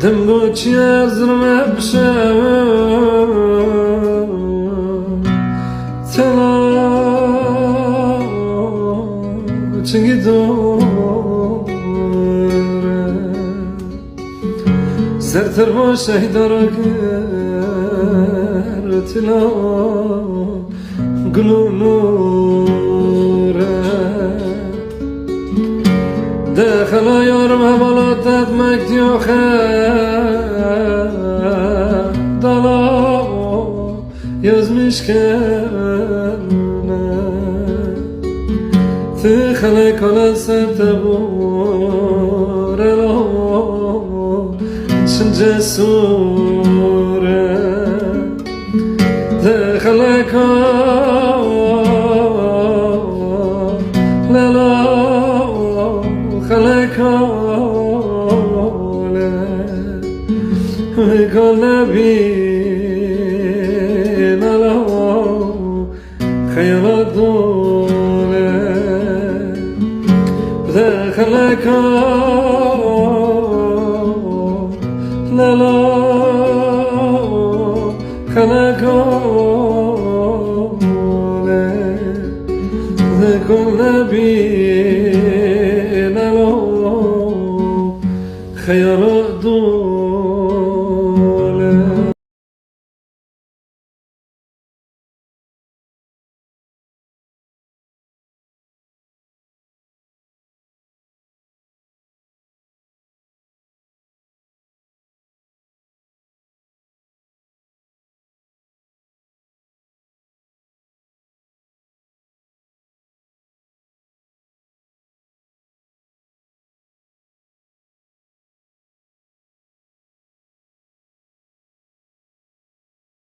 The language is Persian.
دموچی از رمه بشم تلا چنگی دوره سرتر باشه دارگر تلا گلو نوره دخلا یارم حوالاتت مکتیو خیر دالا yazmış kendine تخلي كل سبتبور لو شنجسورة تخلي كل لو خلي كل نبي خيال دونه دخلك لا لا خلك ذكر نبي لا لا خيال دونه